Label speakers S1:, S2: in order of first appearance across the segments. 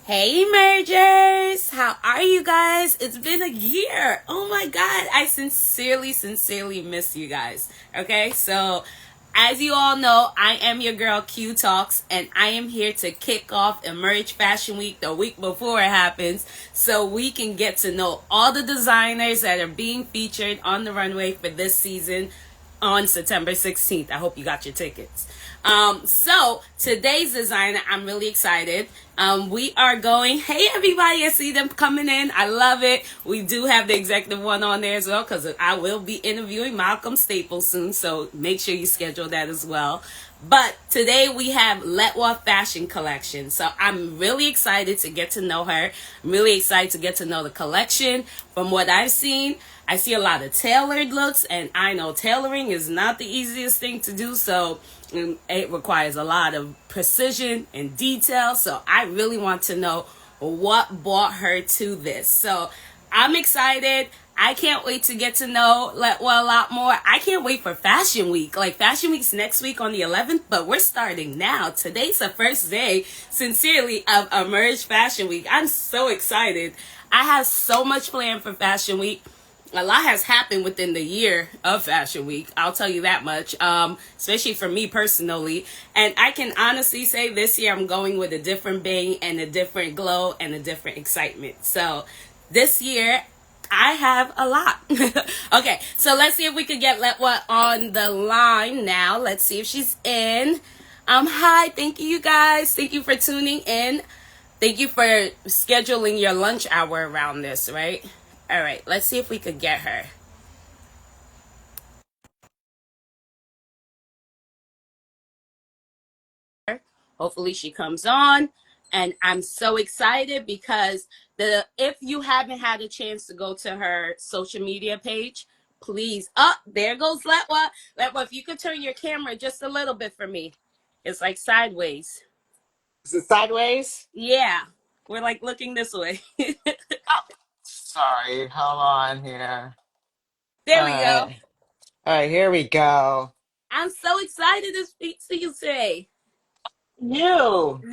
S1: Hey mergers! How are you guys? It's been a year. Oh my god, I sincerely miss you guys. Okay, so as you all know, I am your girl Q Talks, and I am here to kick off Emerge Fashion Week the week before it happens so we can get to know all the designers that are being featured on the runway for this season on September 16th. I hope you got your tickets. So today's designer, I'm really excited. We are going, hey everybody, I see them coming in. I love it. We do have the executive one on there as well because I will be interviewing Malcolm Staples soon. So make sure you schedule that as well. But today we have Letwa Fashion Collection. So I'm really excited to get to know her. I'm really excited to get to know the collection. From what I've seen, I see a lot of tailored looks, and I know tailoring is not the easiest thing to do. So it requires a lot of precision and detail. So I really want to know what brought her to this. So I'm excited. I can't wait to get to know Letwa a lot more. I can't wait for Fashion Week. Like Fashion Week's next week on the 11th, but we're starting now. Today's the first day, sincerely, of Emerge Fashion Week. I'm so excited. I have so much planned for Fashion Week. A lot has happened within the year of Fashion Week. I'll tell you that much. Especially for me personally. And I can honestly say this year I'm going with a different bang and a different glow and a different excitement. So this year I have a lot. Okay, so let's see if we could get Letwa on the line now. Let's see if she's in. Hi, thank you guys. Thank you for tuning in. Thank you for scheduling your lunch hour around this, right? All right, let's see if we could get her. Hopefully she comes on. And I'm so excited because the if you haven't had a chance to go to her social media page, please. Oh, there goes Letwa. Letwa, if you could turn your camera just a little bit for me. It's like sideways.
S2: Is it sideways?
S1: Yeah. We're like looking this way.
S2: Oh, sorry. Hold on here. All
S1: There we go.
S2: right. All right, here we go.
S1: I'm so excited to speak to you today.
S2: You.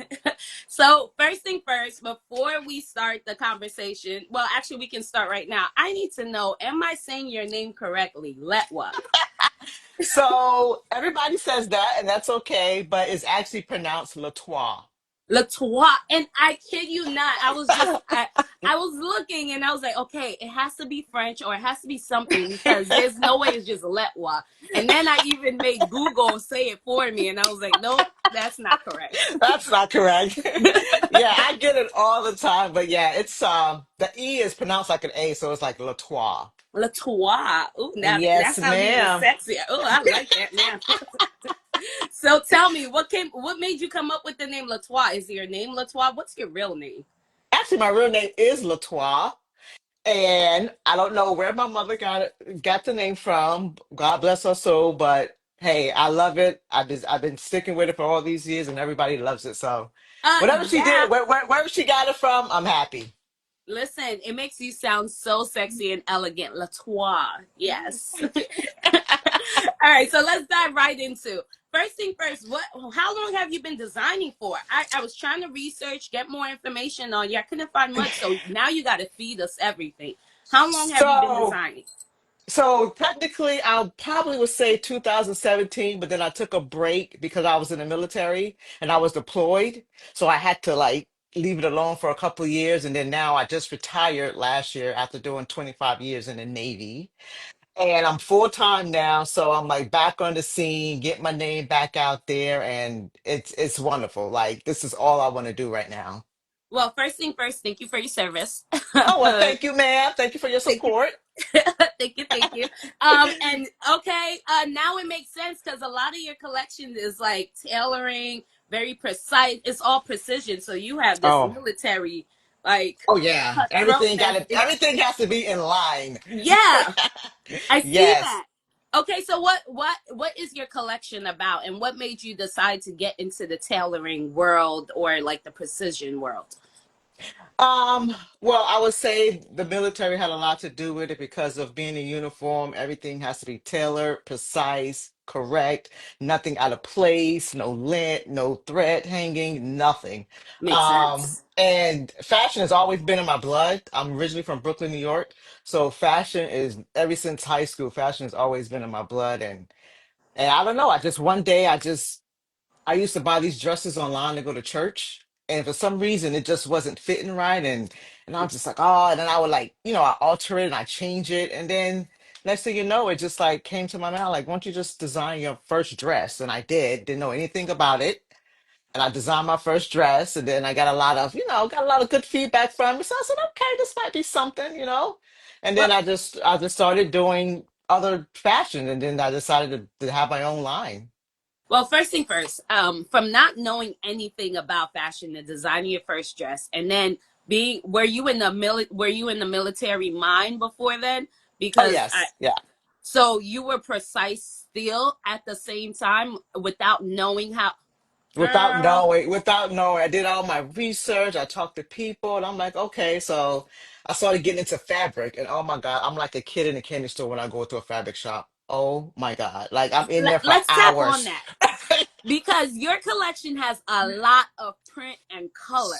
S1: So, first thing first, before we start the conversation, well, actually, we can start right now. I need to know, am I saying your name correctly? Letwa.
S2: So everybody says that, and that's okay, but it's actually pronounced Latois.
S1: Latois. And I kid you not, I was looking and I was like, okay, it has to be French or it has to be something because there's no way it's just Letwa. And then I even made Google say it for me and I was like, nope, that's not correct.
S2: That's not correct. Yeah, I get it all the time, but yeah, it's the E is pronounced like an A, so it's like Latois.
S1: Latois. Ooh, now that
S2: Yes,
S1: sounds even
S2: ma'am.
S1: sexy. Oh, I like that now. So tell me, what made you come up with the name Latois? Is your name Latois? What's your real name?
S2: Actually, my real name is Latois. And I don't know where my mother got the name from. God bless her soul, but hey, I love it. I've been sticking with it for all these years, and everybody loves it. So, whatever she
S1: Yeah.
S2: did, wherever she got it from, I'm happy.
S1: Listen, it makes you sound so sexy and elegant. Latois. Yes.
S2: Thank you.
S1: All right, so let's dive right into first thing first. How long have you been designing for? I was trying to research, get more information on you. I couldn't find much, so now you got to feed us everything. How long have you been
S2: So,
S1: designing?
S2: so technically, I probably would say 2017, but then I took a break because I was in the military and I was deployed, so I had to like leave it alone for a couple of years, and then now I just retired last year after doing 25 years in the Navy. And I'm full time now, so I'm like back on the scene, get my name back out there, and it's wonderful. Like this is all I want to do right now.
S1: Well, first thing first, thank you for your service.
S2: Oh well,
S1: Thank
S2: thank you, ma'am. Thank you for your
S1: you.
S2: support.
S1: Thank you. And okay, now it makes sense because a lot of your collection is like tailoring, very precise. It's all precision. So you have this
S2: Oh,
S1: military, like
S2: oh yeah. Everything got
S1: cutthroatness.
S2: it. Everything has to be in line.
S1: Yeah, I see
S2: Yes.
S1: that. Okay, so what is your collection about, and what made you decide to get into the tailoring world or like the precision world?
S2: Well, I would say the military had a lot to do with it because of being in uniform. Everything has to be tailored, precise, correct, nothing out of place, no lint, no thread hanging, nothing.
S1: Makes sense.
S2: And fashion has always been in my blood. I'm originally from Brooklyn, New York. So fashion is ever since high school, fashion has always been in my blood. And I don't know, I just one day I used to buy these dresses online to go to church, and for some reason it just wasn't fitting right, and I'm just like, oh, and then I would like, I alter it and I change it, and then next thing you know, it just like came to my mind, like, why don't you just design your first dress? And I didn't know anything about it, and I designed my first dress, and then I got a lot of, got a lot of good feedback from it. So I said, okay, this might be something. And then
S1: Well,
S2: I just started doing other fashion, and then I decided to have my own line.
S1: well, first thing first, from not knowing anything about fashion to designing your first dress, and then being, were you in the military mind before then?
S2: Oh
S1: Because I,
S2: yes, yeah.
S1: so you were precise still at the same time without knowing how, girl.
S2: Without knowing, I did all my research. I talked to people, and I'm like, okay. So I started getting into fabric, and oh my God, I'm like a kid in a candy store when I go to a fabric shop. Oh my God, like I'm in there for
S1: Let's tap on
S2: hours.
S1: that because your collection has a lot of print and color.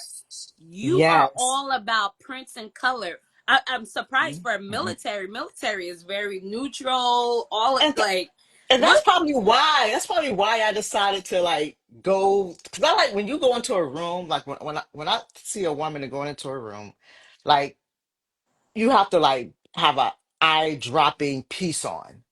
S1: You are
S2: Yes.
S1: all about prints and color. I'm surprised for a
S2: Mhm.
S1: military. Military is very neutral. All
S2: And th-
S1: like
S2: and
S1: what?
S2: that's probably why I decided to like go, because I like when you go into a room, like when I see a woman going into a room, like you have to like have a eye dropping piece on.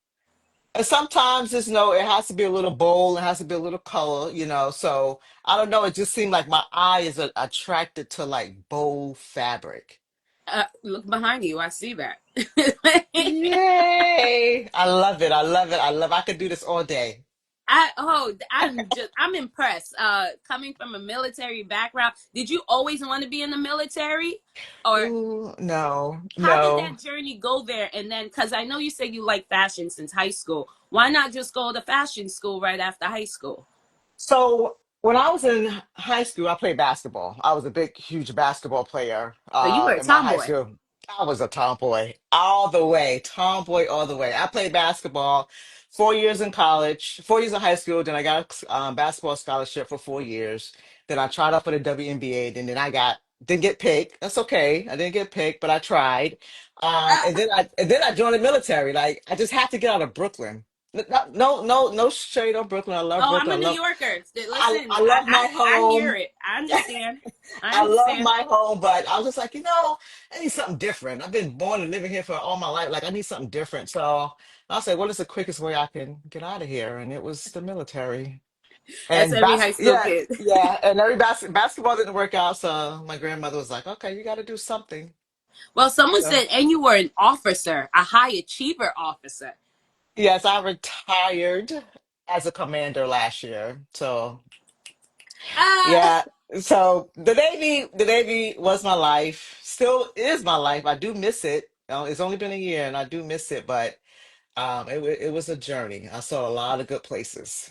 S2: And sometimes it's no, it has to be a little bold, it has to be a little color. So I don't know, it just seemed like my eye is attracted to like bold fabric.
S1: Look behind you. I see that.
S2: Yay! I love it. I love it. I could do this all day.
S1: I'm impressed. Coming from a military background, did you always want to be in the military, or
S2: Ooh, no,
S1: how did
S2: no.
S1: that journey go there? And then, because I know you said you like fashion since high school, why not just go to fashion school right after high school?
S2: So when I was in high school, I played basketball. I was a big, huge basketball player
S1: So you were a
S2: in my high
S1: tomboy.
S2: school. I was a tomboy all the way, tomboy all the way. I played basketball 4 years in college, 4 years in high school. Then I got a basketball scholarship for 4 years. Then I tried out for the WNBA. Then didn't get picked. That's okay. I didn't get picked, but I tried. And then I joined the military. Like I just had to get out of Brooklyn. No shade on Brooklyn. I love
S1: Oh, I'm a
S2: Brooklyn.
S1: New Yorker. Listen,
S2: I love my
S1: I hear
S2: home.
S1: it. I understand. I
S2: I love
S1: understand.
S2: my home, but I was just like, I need something different. I've been born and living here for all my life. Like, I need something different. So I said, what is the quickest way I can get out of here? And it was the military.
S1: That's
S2: And
S1: every high school
S2: yeah,
S1: kid.
S2: yeah. And basketball didn't work out. So my grandmother was like, okay, you got to do something.
S1: Well, someone
S2: So
S1: said, and you were an officer, a high achiever officer.
S2: yes, I retired as a commander last year. So
S1: Uh,
S2: yeah. So the Navy was my life. Still is my life. I do miss it. It's only been a year, and I do miss it. But it was a journey. I saw a lot of good places.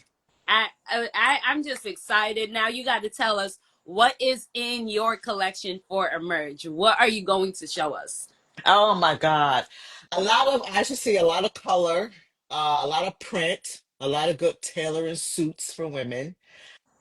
S1: I'm just excited. Now you got to tell us what is in your collection for Emerge. What are you going to show us?
S2: Oh my God, I should see a lot of color, a lot of print, a lot of good tailoring suits for women.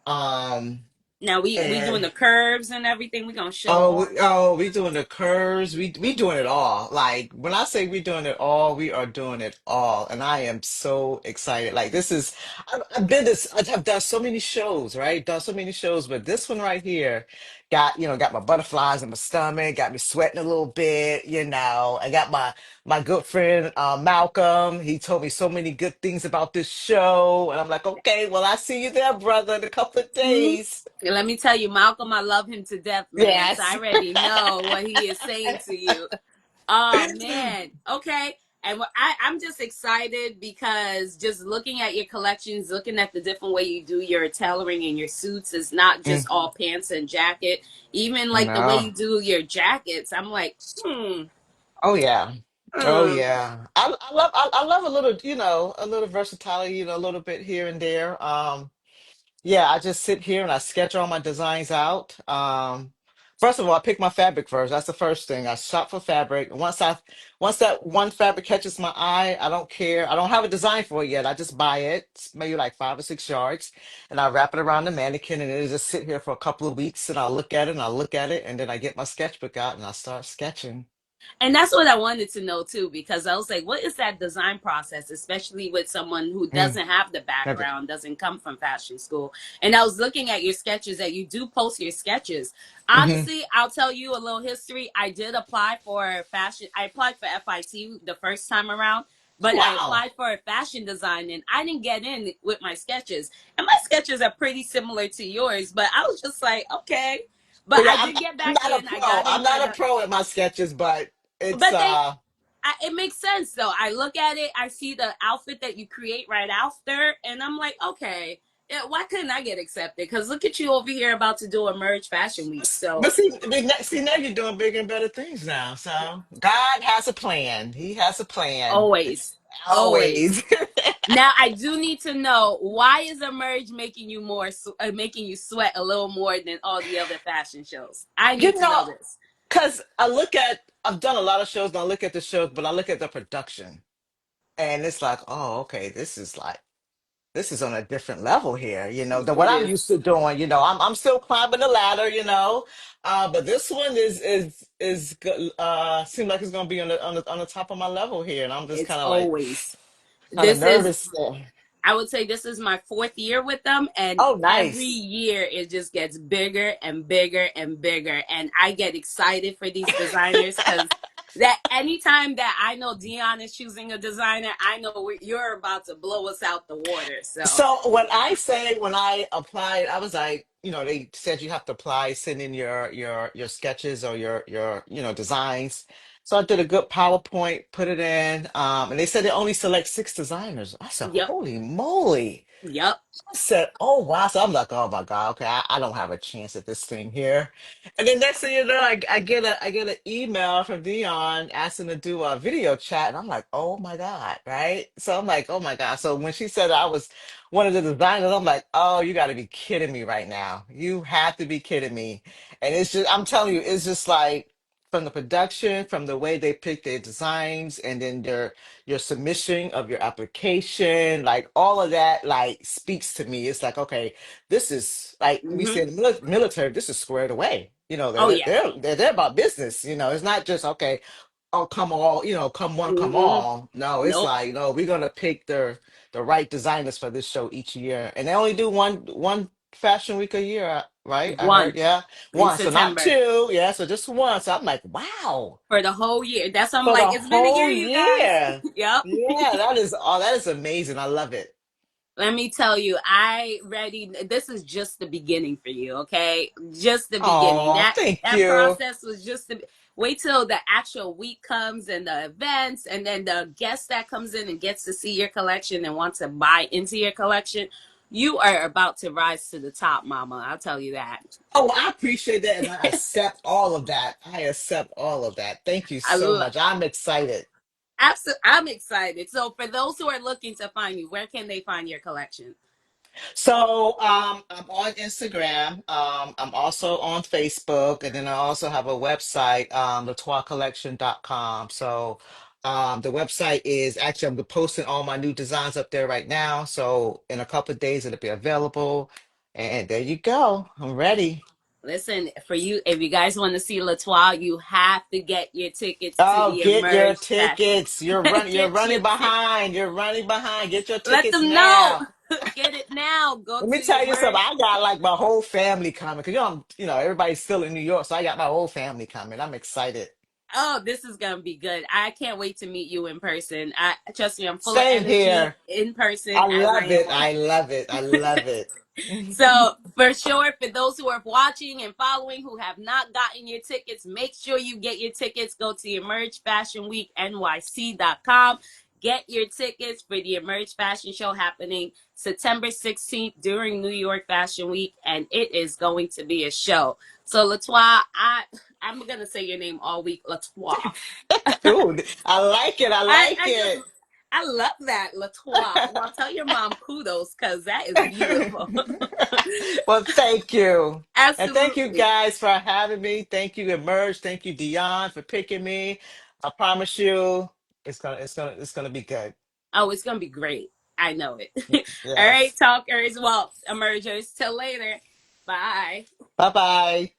S2: Um,
S1: Now we doing
S2: and
S1: the curves and everything. We gonna show all.
S2: we doing the curves. We doing it all. Like when I say we doing it all, we are doing it all, and I am so excited. Like this is, I've done so many shows, right? Done so many shows, but this one right here got my butterflies in my stomach, got me sweating a little bit. I got my good friend Malcolm. He told me so many good things about this show, and I'm like, okay, well, I see you there, brother, in a couple of
S1: Hmm.
S2: days.
S1: Let me tell you, Malcolm, I love him to death, man. So I
S2: Yes.
S1: already know what he is saying to you. Oh man. Okay. And I'm just excited because just looking at your collections, looking at the different way you do your tailoring and your suits is not just
S2: Mm,
S1: all pants and jacket. Even like the way
S2: no.
S1: you do your jackets, I'm like,
S2: Oh yeah. Oh
S1: hmm.
S2: yeah. I love a little versatility, a little bit here and there. Yeah, I just sit here and I sketch all my designs out. First of all, I pick my fabric first. That's the first thing. I shop for fabric. Once that one fabric catches my eye, I don't care. I don't have a design for it yet. I just buy it. It's maybe like 5 or 6 yards, and I wrap it around the mannequin, and it'll just sit here for a couple of weeks, and I'll look at it, and I'll look at it, and then I get my sketchbook out and I start sketching.
S1: And that's what I wanted to know too, because I was like, what is that design process, especially with someone who
S2: Mm.
S1: doesn't have the
S2: Never.
S1: background, doesn't come from fashion school? And I was looking at your sketches that you do post your sketches.
S2: Hmm.
S1: Honestly, I'll tell you a little history. I did apply for fashion. I applied for FIT the first time around,
S2: Oh,
S1: but I
S2: wow.
S1: applied for a fashion design and I didn't get in with my sketches. And my sketches are pretty similar to yours, but I was just like, okay. But
S2: But yeah,
S1: I did get
S2: I'm
S1: back
S2: not a
S1: in. I
S2: pro.
S1: got
S2: I'm
S1: in for
S2: not a
S1: the,
S2: pro at my sketches, but it's
S1: but it makes sense though. I look at it, I see the outfit that you create right after, and I'm like, okay, yeah, why couldn't I get accepted? Because look at you over here about to do a merge fashion week. So
S2: but see now you're doing bigger and better things now. So God has a plan. He has a plan.
S1: always, always.
S2: Always.
S1: Now I do need to know, why is a merge making you making you sweat a little more than all the other fashion shows? I
S2: You
S1: need to
S2: know,
S1: know this.
S2: because I've done a lot of shows, and I look at the shows, but I look at the production, and it's like, oh, okay, this is on a different level here, than what
S1: It
S2: I'm
S1: is.
S2: used to doing. I'm still climbing the ladder, but this one seems like it's gonna be on the top of my level here, and I'm just
S1: It's
S2: kind of like
S1: always.
S2: kind of
S1: This is
S2: nervous.
S1: I would say this is my fourth year with them, and
S2: Oh,
S1: every
S2: nice.
S1: year it just gets bigger and bigger and bigger. And I get excited for these designers because that anytime that I know Dion is choosing a designer, I know you're about to blow us out the water. So,
S2: So when I applied, I was like, they said you have to apply, send in your sketches or your designs. So I did a good PowerPoint, put it in, and they said they only select 6 designers. I said,
S1: yep,
S2: holy moly.
S1: yep,
S2: I said, oh wow. So I'm like, oh my God, okay, I don't have a chance at this thing here. And then next thing you know, I get an email from Dion asking to do a video chat. And I'm like, oh my God, right? So I'm like, oh my God. So when she said I was one of the designers, I'm like, oh, you gotta be kidding me right now. You have to be kidding me. And it's just, I'm telling you, it's just like from the production, from the way they pick their designs, and then your submission of your application, like all of that, like speaks to me. It's like, okay, this is like we
S1: hmm
S2: say in the military, this is squared away.
S1: oh
S2: They're
S1: yeah,
S2: they're they're, they're about business. It's not just okay, oh come all, come one, come
S1: hmm
S2: all. No, it's
S1: nope,
S2: like, no, we're gonna pick the right designers for this show each year, and they only do one fashion week a year, right? I heard,
S1: one
S2: yeah,
S1: in
S2: one, so not
S1: September
S2: two, yeah, so just one. So I'm like, wow.
S1: for the whole year. That's I'm
S2: For
S1: like,
S2: the
S1: it's been a year,
S2: whole
S1: you guys.
S2: year.
S1: Yep.
S2: Yeah, that is amazing. I love it.
S1: Let me tell you, I ready. This is just the beginning for you, okay? Just the beginning.
S2: Oh, thank
S1: That
S2: you.
S1: process was just the wait till the actual week comes and the events, and then the guest that comes in and gets to see your collection and wants to buy into your collection. You are about to rise to the top, Mama. I'll tell you that.
S2: Oh, I appreciate that, and I accept all of that. I accept all of that. Thank you
S1: I
S2: so
S1: love.
S2: much. I'm excited.
S1: Absolutely, I'm excited. So, for those who are looking to find you, where can they find your collection?
S2: So, I'm on Instagram. I'm also on Facebook, and then I also have a website, letwacollection.com. So, the website is actually, I'm posting all my new designs up there right now. So, in a couple of days, it'll be available. And there you go. I'm ready.
S1: Listen, for you, if you guys want to see Letwa, you have to get your tickets to
S2: Oh,
S1: the
S2: get your
S1: Emerge Fest.
S2: tickets. You're
S1: Get your
S2: running
S1: ticket.
S2: behind. You're running behind. Get your
S1: Let
S2: tickets
S1: them know.
S2: now.
S1: Get it now. Go
S2: Let me
S1: to the
S2: tell you something.
S1: Emerge.
S2: I got like my whole family coming because everybody's still in New York, so I got my whole family coming. I'm excited.
S1: Oh, this is gonna be good. I can't wait to meet you in person. I trust me, I'm full of
S2: Same
S1: energy
S2: here.
S1: in person
S2: I
S1: as I
S2: love
S1: am
S2: it.
S1: on.
S2: I love it. I love it.
S1: So for sure, for those who are watching and following who have not gotten your tickets, make sure you get your tickets. Go to Emerge Fashion Week NYC.com. Get your tickets for the Emerge Fashion Show happening September 16th during New York Fashion Week, and it is going to be a show. So Latois, I'm gonna say your name all week, Latois.
S2: Ooh, I like it. I
S1: I
S2: like
S1: I just
S2: it.
S1: I love that, Letwa. Well, tell your mom kudos because that is beautiful.
S2: Well, thank you. And thank you
S1: Absolutely.
S2: guys for having me. Thank you, Emerge. Thank you, Dion, for picking me. I promise you it's gonna be good.
S1: Oh, it's gonna be great. I know it. All right,
S2: Yes.
S1: talkers. Well, emergers. Till later. Bye.
S2: Bye bye.